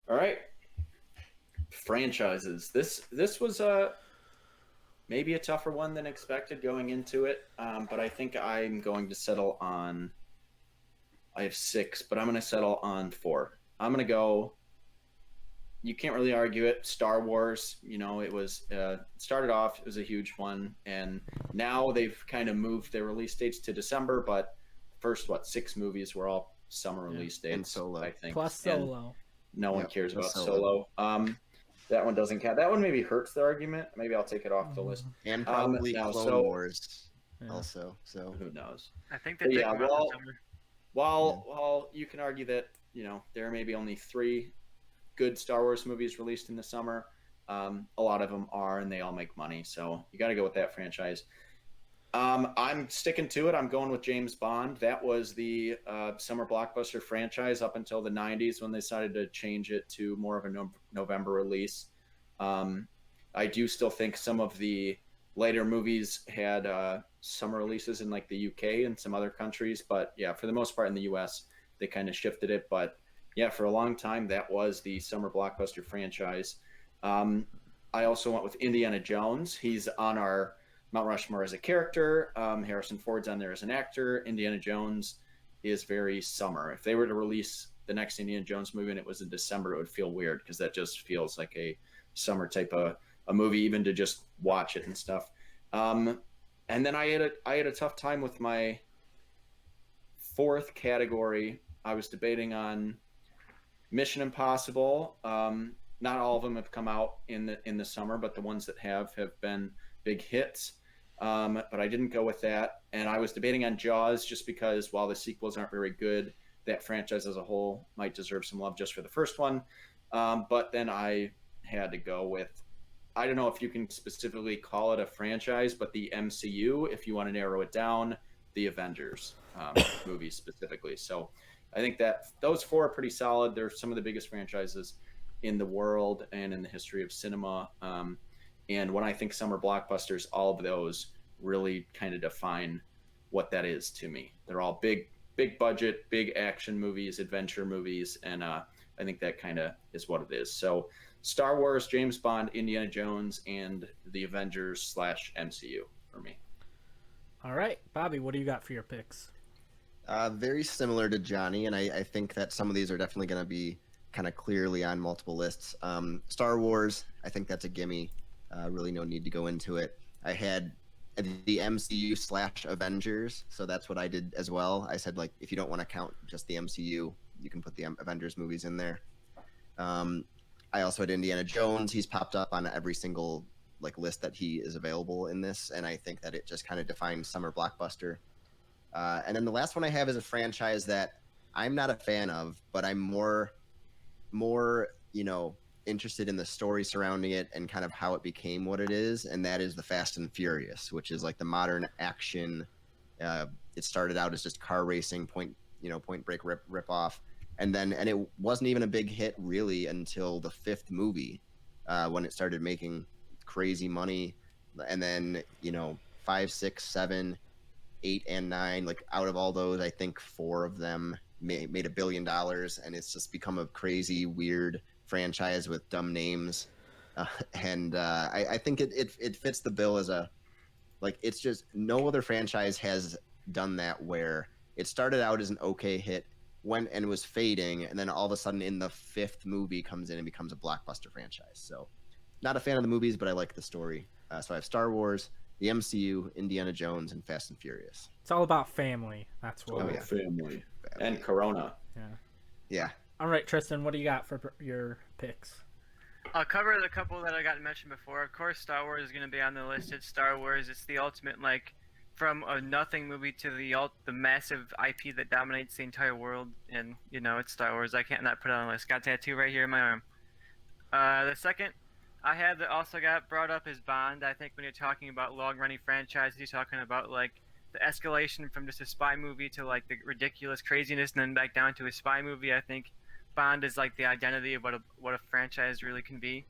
All right, franchises. This was maybe a tougher one than expected going into it, but I think I'm going to settle on. I have six, but I'm going to settle on four. I'm going to go. You can't really argue it. Star Wars, it was started off. It was a huge one, and now they've kind of moved their release dates to December. But first, what, six movies were all summer Yeah. release And dates, I Solo. think, Plus and Solo. no one Yep, cares plus about Solo. Solo. That one doesn't count. That one maybe hurts the argument. Maybe I'll take it off the list. And probably No, Clone so Wars Yeah. also. So who knows? I think they But did yeah, come out in well, summer. while you can argue that there may be only three good Star Wars movies released in the summer, a lot of them are, and they all make money. So you got to go with that franchise. I'm sticking to it. I'm going with James Bond. That was the summer blockbuster franchise up until the 90s when they decided to change it to more of a November release. I do still think some of the later movies had summer releases in like the UK and some other countries, but yeah, for the most part in the US, they kind of shifted it. But yeah, for a long time, that was the summer blockbuster franchise. Um, I also went with Indiana Jones. He's on our Mount Rushmore as a character. Harrison Ford's on there as an actor. Indiana Jones is very summer. If they were to release the next Indiana Jones movie and it was in December, it would feel weird because that just feels like a summer type of a movie, even to just watch it and stuff. Um, and then I had a tough time with my fourth category. I was debating on Mission Impossible. Not all of them have come out in the summer, but the ones that have been big hits. But I didn't go with that, and I was debating on Jaws just because while the sequels aren't very good, that franchise as a whole might deserve some love just for the first one. But then I had to go with, I don't know if you can specifically call it a franchise, but the MCU, if you want to narrow it down, the Avengers movies specifically. So I think that those four are pretty solid. They're some of the biggest franchises in the world and in the history of cinema. And when I think summer blockbusters, all of those really kind of define what that is to me. They're all big budget, big action movies, adventure movies, and I think that kind of is what it is. So Star Wars, James Bond, Indiana Jones, and the Avengers slash MCU for me. All right, Bobby, what do you got for your picks? Very similar to Johnny, and I think that some of these are definitely going to be kind of clearly on multiple lists. Star Wars, I think that's a gimme. Really no need to go into it. I had the MCU slash Avengers, so that's what I did as well. I said, like, if you don't want to count just the MCU, you can put the Avengers movies in there. I also had Indiana Jones. He's popped up on every single list that he is available in this, and I think that it just kind of defines summer blockbuster. And then the last one I have is a franchise that I'm not a fan of, but I'm more interested in the story surrounding it and kind of how it became what it is, and that is the Fast and Furious, which is like the modern action. It started out as just car racing, Point Break rip off, and it wasn't even a big hit really until the fifth movie, when it started making crazy money, and then 5, 6, 7, 8, and 9, like out of all those, I think 4 of them made $1 billion, and it's just become a crazy weird franchise with dumb names, and I think it fits the bill as it's just no other franchise has done that, where it started out as an okay hit, went and was fading, and then all of a sudden in the fifth movie comes in and becomes a blockbuster franchise. So not a fan of the movies, but I like the story. So I have Star Wars, the MCU, Indiana Jones, and Fast and Furious. It's all about family. That's what. Oh, yeah. Family and Corona. Yeah. All right, Tristan, what do you got for your picks? I'll cover the couple that I got mentioned before. Of course, Star Wars is going to be on the list. It's Star Wars. It's the ultimate, from a nothing movie to the massive IP that dominates the entire world. And, it's Star Wars. I can't not put it on the list. Got a tattoo right here in my arm. The second I had that also got brought up is Bond. I think when you're talking about long-running franchises, you're talking about, the escalation from just a spy movie to, the ridiculous craziness and then back down to a spy movie. I think Bond is the identity of what a franchise really can be.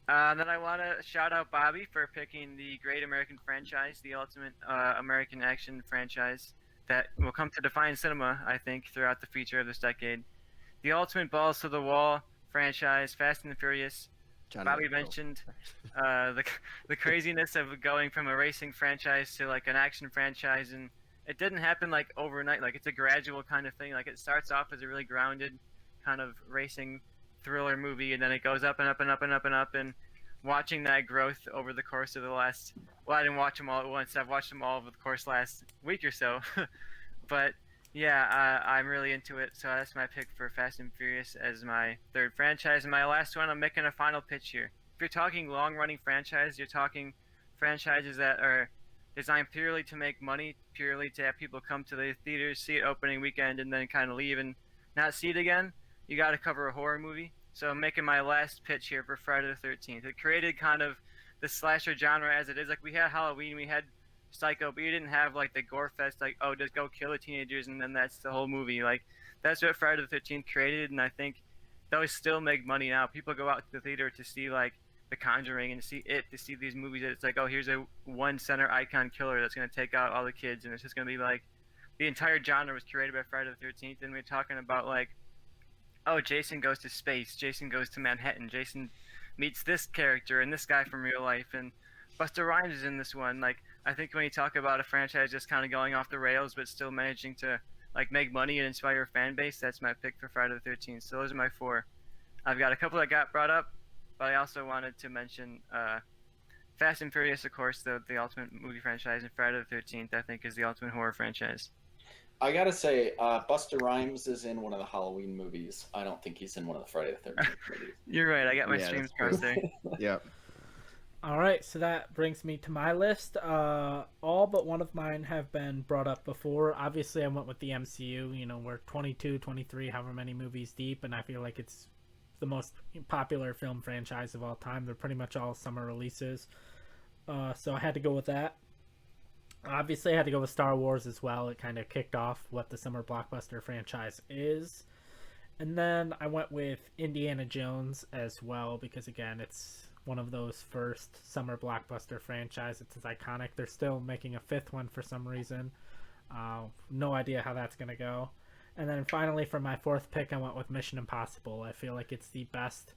Then I want to shout out Bobby for picking the Great American Franchise, the ultimate American action franchise that will come to define cinema, I think, throughout the future of this decade. the ultimate balls to the wall franchise, Fast and the Furious. John Bobby Wick. mentioned the craziness of going from a racing franchise to like an action franchise, and it didn't happen like overnight. Like it's a gradual kind of thing. Like it starts off as a really grounded kind of racing thriller movie, and then it goes up and up and up and up and up. And watching that growth over the course of the last, well, I didn't watch them all at once. I've watched them all over the course last week or so, but yeah, I'm really into it. So that's my pick for Fast and Furious as my third franchise. And my last one, I'm making a final pitch here. If you're talking long-running franchise, you're talking franchises that are designed purely to make money, purely to have people come to the theaters, see it opening weekend, and then kind of leave and not see it again. You got to cover a horror movie. So I'm making my last pitch here for Friday the 13th. It created kind of the slasher genre as it is. Like we had Halloween, we had Psycho, but you didn't have like the gore fest, like, oh, just go kill the teenagers and then that's the whole movie. Like that's what Friday the 13th created, and I think those still make money now. People go out to the theater to see like The Conjuring and to see these movies that it's like, oh, here's a one center icon killer that's gonna take out all the kids, and it's just gonna be like the entire genre was curated by Friday the 13th, and we're talking about like, oh, Jason goes to space, Jason goes to Manhattan, Jason meets this character and this guy from real life, and Busta Rhymes is in this one. Like, I think when you talk about a franchise just kind of going off the rails but still managing to like make money and inspire a fan base, that's my pick for Friday the 13th. So those are my four. I've got a couple that got brought up, but I also wanted to mention Fast and Furious, of course, the ultimate movie franchise, and Friday the 13th, I think, is the ultimate horror franchise. I gotta say, Busta Rhymes is in one of the Halloween movies. I don't think he's in one of the Friday the 13th movies. You're right. I got my Yeah, streams that's crossed there. Yep. All right, so that brings me to my list. All but one of mine have been brought up before. Obviously, I went with the MCU. You know, we're 22, 23, however many movies deep, and I feel like it's the most popular film franchise of all time. They're pretty much all summer releases. So I had to go with that. Obviously, I had to go with Star Wars as well. It kind of kicked off what the summer blockbuster franchise is. And then I went with Indiana Jones as well because, again, it's one of those first summer blockbuster franchise. It's iconic. They're still making a fifth one for some reason. No idea how that's going to go. And then finally, for my fourth pick, I went with Mission Impossible. I feel like it's the best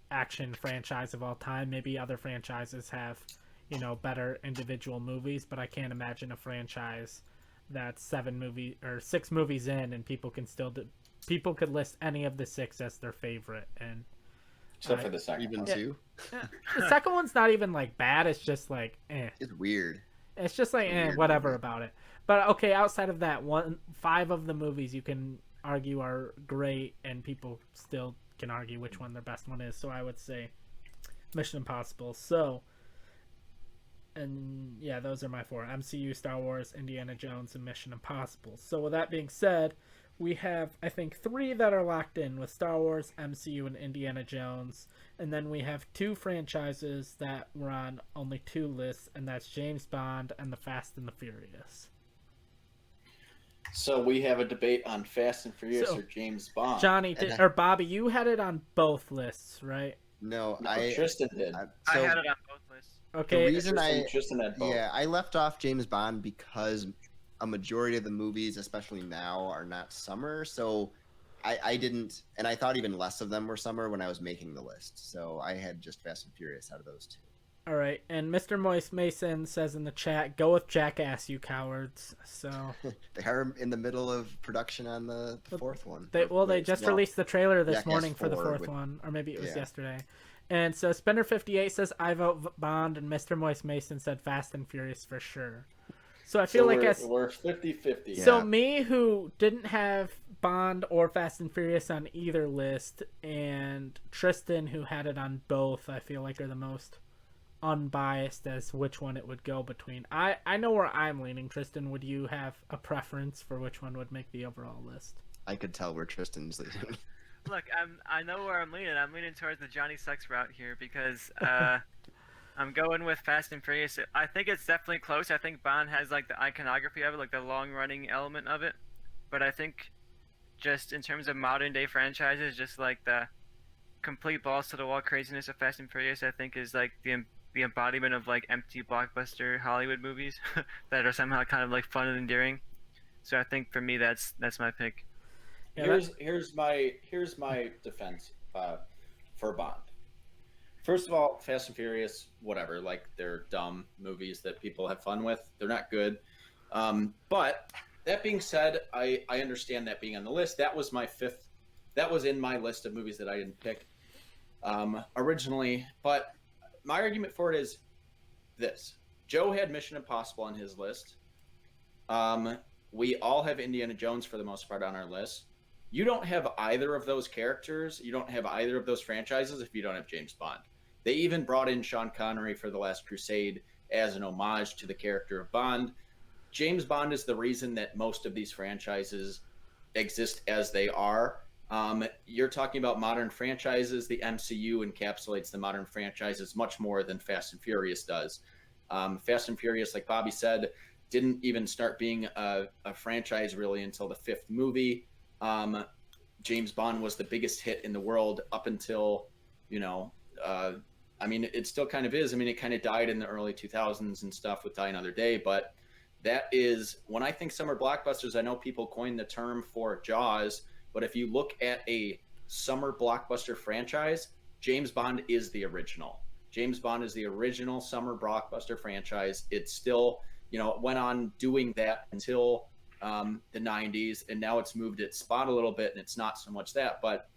action franchise of all time. Maybe other franchises have, you know, better individual movies, but I can't imagine a franchise that's 6 movies in and people could list any of the 6 as their favorite. And Except for the second Even one. two. the second one's not even like bad. It's just like It's weird. It's just like Weird whatever movie. about it. But okay, outside of that, 5 of the movies you can argue are great, and people still can argue which one their best one is. So I would say Mission Impossible. So, and yeah, those are my 4: MCU, Star Wars, Indiana Jones, and Mission Impossible. So with that being said, we have, I think, 3 that are locked in with Star Wars, MCU, and Indiana Jones. And then we have 2 franchises that were on only 2 lists, and that's James Bond and The Fast and the Furious. So we have a debate on Fast and Furious So, or James Bond. Johnny, or Bobby, you had it on both lists, right? No, No, Tristan did. I so had it on both lists. Okay. the reason Tristan had both. I left off James Bond because a majority of the movies, especially now, are not summer. So I didn't, and I thought even less of them were summer when I was making the list. So I had just Fast and Furious out of those 2. All right, and Mr. Moist Mason says in the chat, "Go with Jackass, you cowards." So They are in the middle of production on the 4th one. they just released the trailer this Jackass morning for the 4 4th one, or maybe it was yeah. yesterday. And so Spinner58 says, "I vote Bond," and Mr. Moist Mason said Fast and Furious for sure. So I feel So like we're 50-50. So Yeah. me, who didn't have Bond or Fast and Furious on either list, and Tristan, who had it on both, I feel like are the most unbiased as which one it would go between. I know where I'm leaning. Tristan, would you have a preference for which one would make the overall list? I could tell where Tristan's leading. Look, I know where I'm leaning. I'm leaning towards the Johnny Sucks route here because I'm going with Fast and Furious. I think it's definitely close. I think Bond has like the iconography of it, like the long running element of it. But I think just in terms of modern day franchises, just like the complete balls to the wall craziness of Fast and Furious, I think is like the embodiment of like empty blockbuster Hollywood movies that are somehow kind of like fun and endearing. So I think for me that's my pick. Yeah, here's my defense for Bond. First of all, Fast and Furious, whatever, like they're dumb movies that people have fun with. They're not good. But that being said, I understand that being on the list. That was my fifth. That was in my list of movies that I didn't pick originally. But my argument for it is this: Joe had Mission Impossible on his list. We all have Indiana Jones for the most part on our list. You don't have either of those characters. You don't have either of those franchises if you don't have James Bond. They even brought in Sean Connery for The Last Crusade as an homage to the character of Bond. James Bond is the reason that most of these franchises exist as they are. You're talking about modern franchises. The MCU encapsulates the modern franchises much more than Fast and Furious does. Fast and Furious, like Bobby said, didn't even start being a franchise really until the fifth movie. James Bond was the biggest hit in the world up until, I mean, it still kind of is. I mean, it kind of died in the early 2000s and stuff with Die Another Day, but that is, when I think summer blockbusters, I know people coined the term for Jaws, but if you look at a summer blockbuster franchise, James Bond is the original. James Bond is the original summer blockbuster franchise. It's still, it went on doing that until the 90s, and now it's moved its spot a little bit, and it's not so much that. But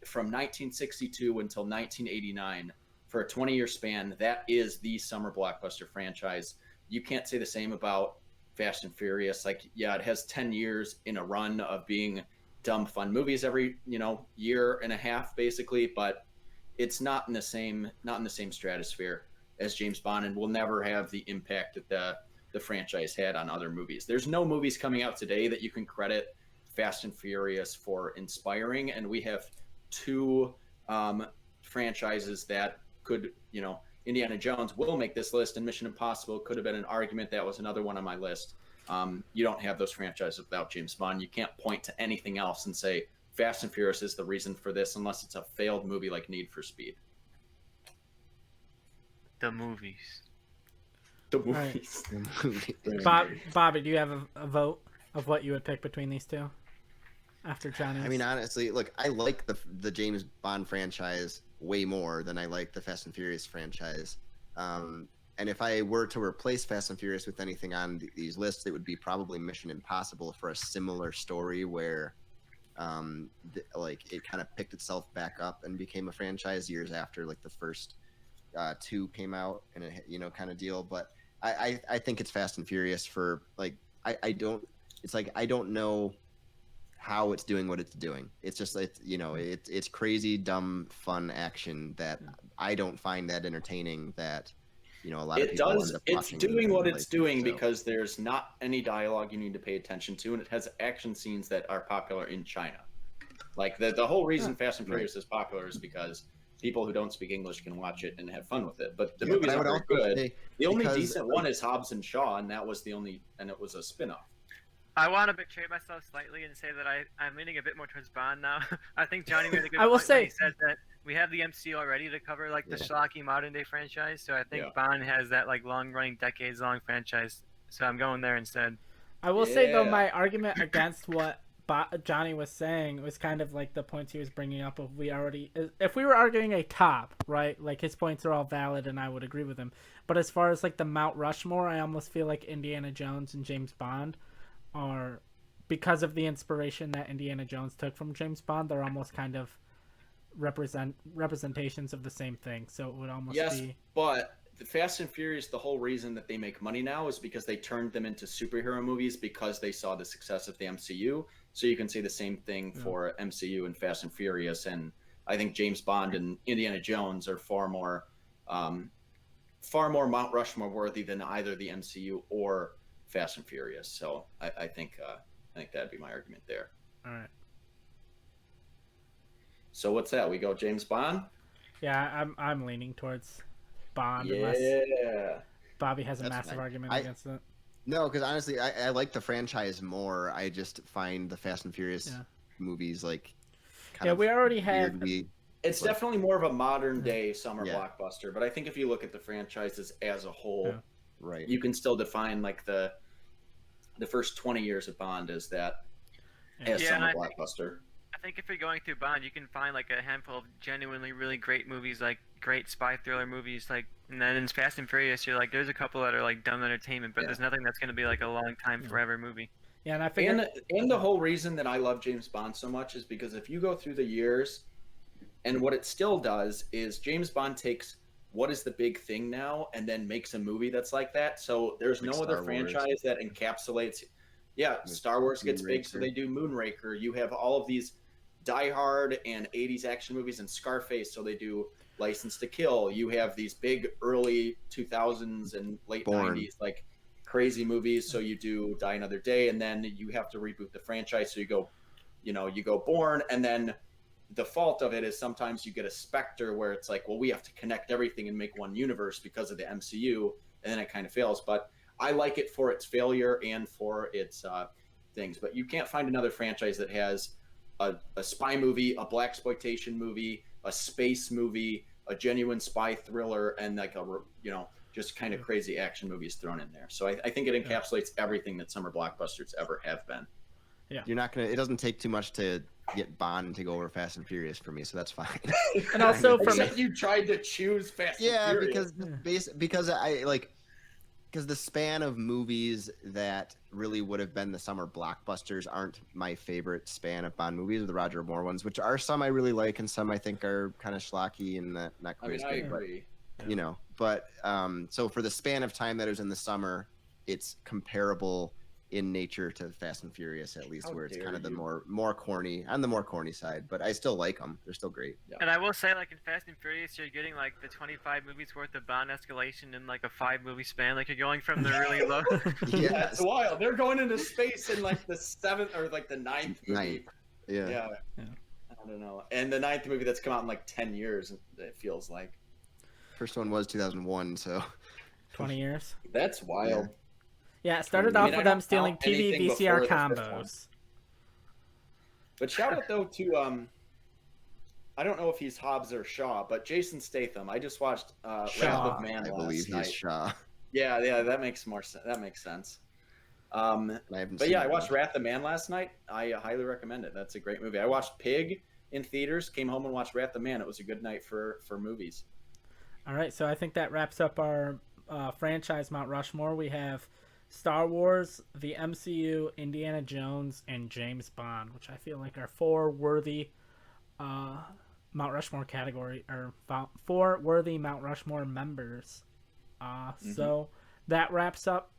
from 1962 until 1989, for a 20-year span, that is the summer blockbuster franchise. You can't say the same about Fast and Furious. Like, yeah, it has 10 years in a run of being dumb, fun movies every, year and a half, basically, but it's not in the same stratosphere as James Bond, and will never have the impact that the franchise had on other movies. There's no movies coming out today that you can credit Fast and Furious for inspiring, and we have two franchises that could, Indiana Jones will make this list, and Mission Impossible could have been an argument. That was another one on my list. You don't have those franchises without James Bond. You can't point to anything else and say Fast and Furious is the reason for this unless it's a failed movie like Need for Speed. The movies. The movies. Bobby, do you have a vote of what you would pick between these two after Johnny? I mean, honestly, look, I like the James Bond franchise way more than I like the Fast and Furious franchise. And if I were to replace Fast and Furious with anything on these lists, it would be probably Mission Impossible for a similar story where, it kind of picked itself back up and became a franchise years after like the first two came out, and it, kind of deal. But I think it's Fast and Furious for like I don't know how it's doing what it's doing. It's just it's crazy, dumb, fun action that I don't find that entertaining. That a lot of people end up it's watching doing what it's doing because there's not any dialogue you need to pay attention to, and it has action scenes that are popular in China. Like the whole reason Fast and Furious is popular is because people who don't speak English can watch it and have fun with it. But the movies are very good. The only decent one is Hobbs and Shaw, and that was and it was a spin-off. I want to betray myself slightly and say that I'm leaning a bit more towards Bond now. I think Johnny made a good point when he said that we have the MCU already to cover like the schlocky modern day franchise. So I think Bond has that like long running, decades long franchise. So I'm going there instead. I will say though, my argument against what Johnny was saying was kind of like the points he was bringing up of if we were arguing a top, right? Like his points are all valid and I would agree with him. But as far as like the Mount Rushmore, I almost feel like Indiana Jones and James Bond are, because of the inspiration that Indiana Jones took from James Bond, they're almost kind of representations of the same thing. So it would almost be. But the Fast and Furious, the whole reason that they make money now is because they turned them into superhero movies because they saw the success of the MCU. So you can say the same thing for MCU and Fast and Furious. And I think James Bond and Indiana Jones are far more Mount Rushmore worthy than either the MCU or Fast and Furious. So I think that'd be my argument there. All right. So what's that? We go James Bond? Yeah, I'm leaning towards Bond. Yeah. Unless Bobby has a massive argument against it. No, because honestly, I like the franchise more. I just find the Fast and Furious movies like kind of we already have. It's definitely more of a modern day summer blockbuster, but I think if you look at the franchises as a whole, right, you can still define like the first 20 years of Bond as that as Yeah, summer and blockbuster. I think if you're going through Bond, you can find like a handful of genuinely really great movies, like great spy thriller movies, like. And then in Fast and Furious, you're like, there's a couple that are like dumb entertainment, but Yeah. there's nothing that's gonna be like a long time forever movie. Yeah, and I figured. And the whole reason that I love James Bond so much is because if you go through the years, and what it still does is James Bond takes what is the big thing now and then makes a movie that's like that. So there's Like no other Star Wars. franchise that encapsulates. Yeah, With Star Wars gets big, so Moonraker. they do Moonraker. You have all of these Die Hard and 80s action movies and Scarface, so they do License to Kill. You have these big early 2000s and late Bourne. 90s like crazy movies, so you do Die Another Day, and then you have to reboot the franchise, so you go Bourne, and then the fault of it is sometimes you get a Spectre where it's like, well, we have to connect everything and make one universe because of the MCU, and then it kind of fails. But I like it for its failure and for its things. But you can't find another franchise that has a spy movie, a blaxploitation movie, a space movie, a genuine spy thriller, and like just kind of crazy action movies thrown in there. So I think it encapsulates everything that summer blockbusters ever have been. You're not gonna. It doesn't take too much to get Bond to go over Fast and Furious for me, so that's fine. And also from Except you tried to choose Fast and Furious. Because the span of movies that really would have been the summer blockbusters aren't my favorite span of Bond movies, the Roger Moore ones, which are some I really like and some I think are kind of schlocky and not quite as I good. agree. But so for the span of time that it was in the summer, it's comparable in nature to Fast and Furious, at least, How where it's dare kind of the you. more corny, on the more corny side. But I still like them; they're still great. And I will say, like in Fast and Furious, you're getting like the 25 movies worth of Bond escalation in like a 5-movie span. Like you're going from the really low. That's wild. They're going into space in like the 7th or like the 9th movie. Yeah. I don't know. And the 9th movie that's come out in like 10 years, it feels like. First one was 2001, so 20 years. That's wild. Yeah, it started I off mean, with I them don't stealing count TV anything VCR before the fifth combos. But shout out though to I don't know if he's Hobbs or Shaw, but Jason Statham. I just watched Wrath Shaw. of Man I last believe night. he's Shaw. Yeah, that makes more sense. That makes sense. And I haven't But seen yeah, I that watched one. Wrath of Man last night. I highly recommend it. That's a great movie. I watched Pig in theaters, came home and watched Wrath of Man. It was a good night for movies. All right, so I think that wraps up our franchise Mount Rushmore. We have Star Wars, the MCU, Indiana Jones, and James Bond, which I feel like are 4 worthy Mount Rushmore category, or 4 worthy Mount Rushmore members. So that wraps up